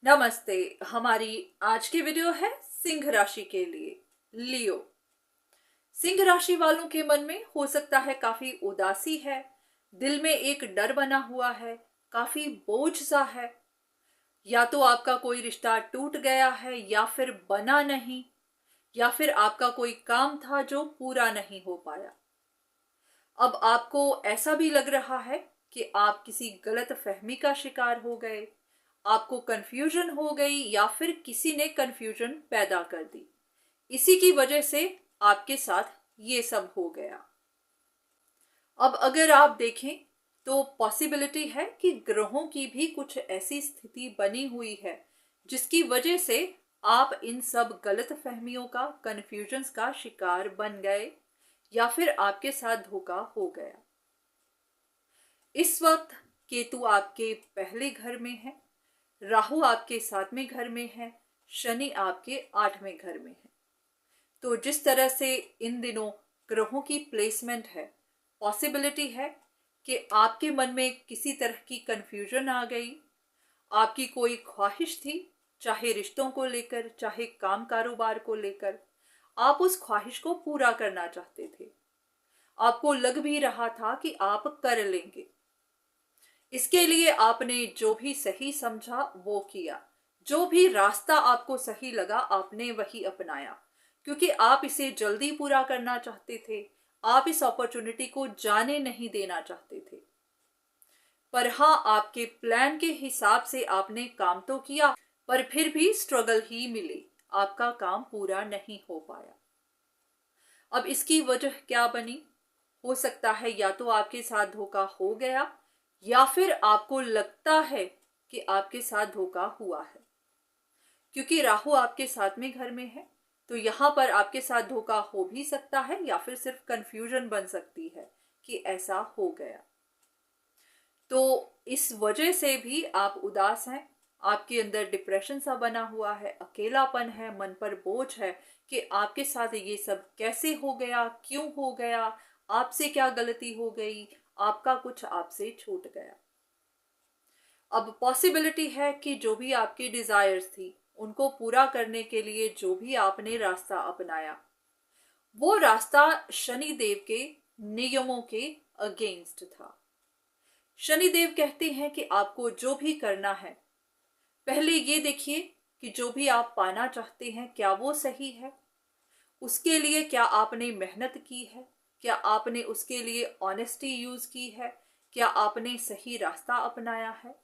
नमस्ते। हमारी आज की वीडियो है सिंह राशि के लिए। लियो। सिंह राशि वालों के मन में हो सकता है काफी उदासी है, दिल में एक डर बना हुआ है, काफी बोझ सा है। या तो आपका कोई रिश्ता टूट गया है या फिर बना नहीं, या फिर आपका कोई काम था जो पूरा नहीं हो पाया। अब आपको ऐसा भी लग रहा है कि आप किसी गलत फहमी का शिकार हो गए, आपको कंफ्यूजन हो गई या फिर किसी ने कंफ्यूजन पैदा कर दी। इसी की वजह से आपके साथ ये सब हो गया। अब अगर आप देखें तो पॉसिबिलिटी है कि ग्रहों की भी कुछ ऐसी स्थिति बनी हुई है जिसकी वजह से आप इन सब गलत फहमियों का, कंफ्यूजन्स का शिकार बन गए या फिर आपके साथ धोखा हो गया। इस वक्त केतु आपके पहले घर में है, राहु आपके 7वें घर में है, शनि आपके 8वें घर में है। तो जिस तरह से इन दिनों ग्रहों की प्लेसमेंट है, पॉसिबिलिटी है कि आपके मन में किसी तरह की कंफ्यूजन आ गई। आपकी कोई ख्वाहिश थी, चाहे रिश्तों को लेकर, चाहे काम कारोबार को लेकर, आप उस ख्वाहिश को पूरा करना चाहते थे। आपको लग भी रहा था कि आप कर लेंगे। इसके लिए आपने जो भी सही समझा वो किया, जो भी रास्ता आपको सही लगा आपने वही अपनाया, क्योंकि आप इसे जल्दी पूरा करना चाहते थे। आप इस अपॉर्चुनिटी को जाने नहीं देना चाहते थे। पर हाँ, आपके प्लान के हिसाब से आपने काम तो किया, पर फिर भी स्ट्रगल ही मिली, आपका काम पूरा नहीं हो पाया। अब इसकी वजह क्या बनी? हो सकता है या तो आपके साथ धोखा हो गया या फिर आपको लगता है कि आपके साथ धोखा हुआ है। क्योंकि राहु आपके 7वें घर में है, तो यहाँ पर आपके साथ धोखा हो भी सकता है या फिर सिर्फ कंफ्यूजन बन सकती है कि ऐसा हो गया। तो इस वजह से भी आप उदास हैं, आपके अंदर डिप्रेशन सा बना हुआ है, अकेलापन है, मन पर बोझ है कि आपके साथ ये सब कैसे हो गया, क्यों हो गया, आपसे क्या गलती हो गई, आपका कुछ आपसे छूट गया। अब पॉसिबिलिटी है कि जो भी आपकी डिजायर्स थी उनको पूरा करने के लिए जो भी आपने रास्ता अपनाया, वो रास्ता शनि देव के नियमों के अगेंस्ट था। शनिदेव कहते हैं कि आपको जो भी करना है, पहले ये देखिए कि जो भी आप पाना चाहते हैं क्या वो सही है, उसके लिए क्या आपने मेहनत की है, क्या आपने उसके लिए ऑनेस्टी यूज की है, क्या आपने सही रास्ता अपनाया है।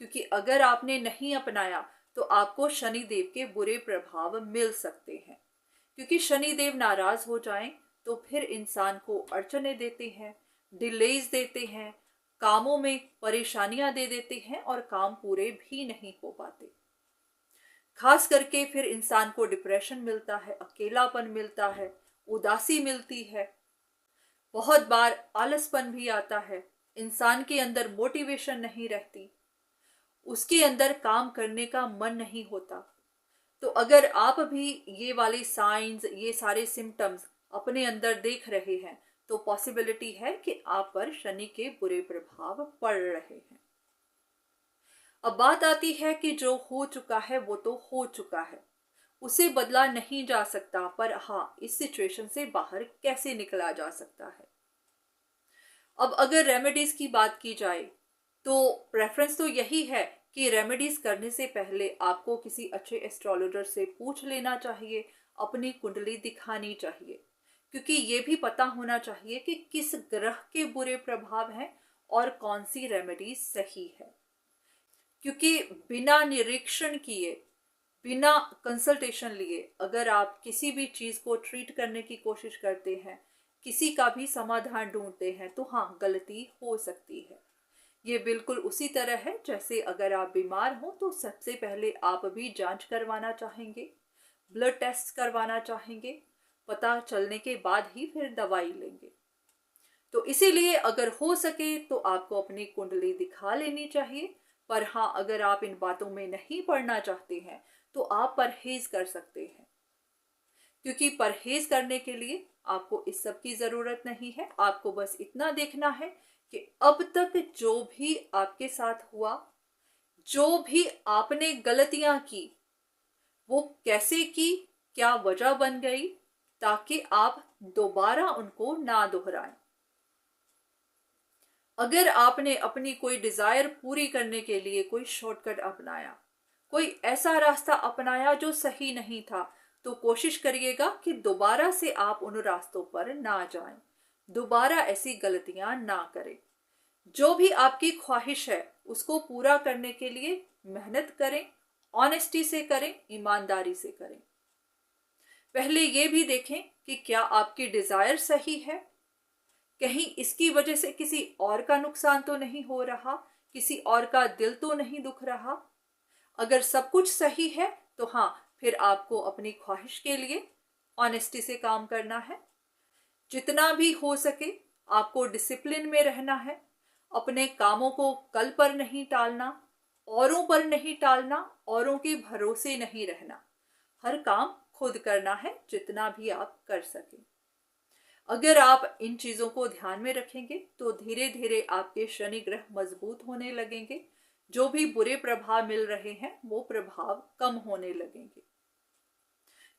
क्योंकि अगर आपने नहीं अपनाया तो आपको शनिदेव के बुरे प्रभाव मिल सकते हैं। क्योंकि शनिदेव नाराज हो जाएं तो फिर इंसान को अड़चने देते हैं, डिलेज देते हैं, कामों में परेशानियां दे देते हैं और काम पूरे भी नहीं हो पाते। खास करके फिर इंसान को डिप्रेशन मिलता है, अकेलापन मिलता है, उदासी मिलती है, बहुत बार आलसपन भी आता है, इंसान के अंदर मोटिवेशन नहीं रहती, उसके अंदर काम करने का मन नहीं होता। तो अगर आप भी ये वाले साइंस, ये सारे सिम्टम्स अपने अंदर देख रहे हैं तो पॉसिबिलिटी है कि आप पर शनि के बुरे प्रभाव पड़ रहे हैं। अब बात आती है कि जो हो चुका है वो तो हो चुका है, उसे बदला नहीं जा सकता, पर हाँ, इस सिचुएशन से बाहर कैसे निकला जा सकता है। अब अगर रेमेडीज की बात की जाए तो प्रेफरेंस तो यही है कि रेमेडीज करने से पहले आपको किसी अच्छे एस्ट्रोलॉजर से पूछ लेना चाहिए, अपनी कुंडली दिखानी चाहिए, क्योंकि ये भी पता होना चाहिए कि किस ग्रह के बुरे प्रभाव हैं और कौन सी रेमेडी सही है। क्योंकि बिना निरीक्षण किए, बिना कंसल्टेशन लिए अगर आप किसी भी चीज को ट्रीट करने की कोशिश करते हैं, किसी का भी समाधान ढूंढते हैं, तो हाँ, गलती हो सकती है। ये बिल्कुल उसी तरह है जैसे अगर आप बीमार हो तो सबसे पहले आप भी जांच करवाना चाहेंगे, ब्लड टेस्ट करवाना चाहेंगे, पता चलने के बाद ही फिर दवाई लेंगे। तो इसीलिए अगर हो सके तो आपको अपनी कुंडली दिखा लेनी चाहिए। पर हाँ, अगर आप इन बातों में नहीं पड़ना चाहते हैं तो आप परहेज कर सकते हैं, क्योंकि परहेज करने के लिए आपको इस सब की जरूरत नहीं है। आपको बस इतना देखना है कि अब तक जो भी आपके साथ हुआ, जो भी आपने गलतियां की वो कैसे की, क्या वजह बन गई, ताकि आप दोबारा उनको ना दोहराएं। अगर आपने अपनी कोई डिजायर पूरी करने के लिए कोई शॉर्टकट अपनाया, कोई ऐसा रास्ता अपनाया जो सही नहीं था, तो कोशिश करिएगा कि दोबारा से आप उन रास्तों पर ना जाएं, दोबारा ऐसी गलतियां ना करें। जो भी आपकी ख्वाहिश है उसको पूरा करने के लिए मेहनत करें, ऑनेस्टी से करें, ईमानदारी से करें। पहले ये भी देखें कि क्या आपकी डिजायर सही है, कहीं इसकी वजह से किसी और का नुकसान तो नहीं हो रहा, किसी और का दिल तो नहीं दुख रहा। अगर सब कुछ सही है तो हाँ, फिर आपको अपनी ख्वाहिश के लिए ऑनेस्टी से काम करना है। जितना भी हो सके आपको डिसिप्लिन में रहना है, अपने कामों को कल पर नहीं टालना, औरों पर नहीं टालना, औरों के भरोसे नहीं रहना। हर काम खुद करना है जितना भी आप कर सकें। अगर आप इन चीजों को ध्यान में रखेंगे तो धीरे धीरे आपके शनि ग्रह मजबूत होने लगेंगे। जो भी बुरे प्रभाव मिल रहे हैं वो प्रभाव कम होने लगेंगे,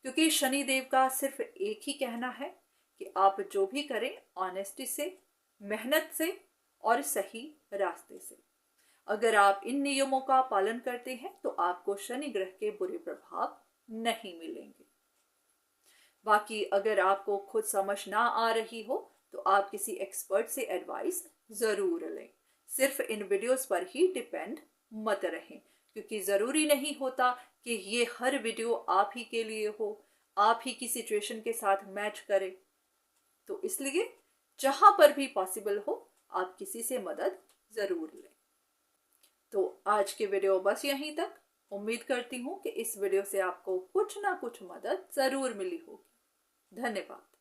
क्योंकि शनि देव का सिर्फ एक ही कहना है कि आप जो भी करें ऑनेस्टी से, मेहनत से और सही रास्ते से। अगर आप इन नियमों का पालन करते हैं तो आपको शनि ग्रह के बुरे प्रभाव नहीं मिलेंगे। बाकी अगर आपको खुद समझ ना आ रही हो तो आप किसी एक्सपर्ट से एडवाइस जरूर लें। सिर्फ इन वीडियोस पर ही डिपेंड मत रहें, क्योंकि जरूरी नहीं होता कि ये हर वीडियो आप ही के लिए हो, आप ही की सिचुएशन के साथ मैच करे। तो इसलिए जहां पर भी पॉसिबल हो आप किसी से मदद जरूर लें। तो आज के वीडियो बस यहीं तक। उम्मीद करती हूँ कि इस वीडियो से आपको कुछ ना कुछ मदद जरूर मिली होगी। धन्यवाद।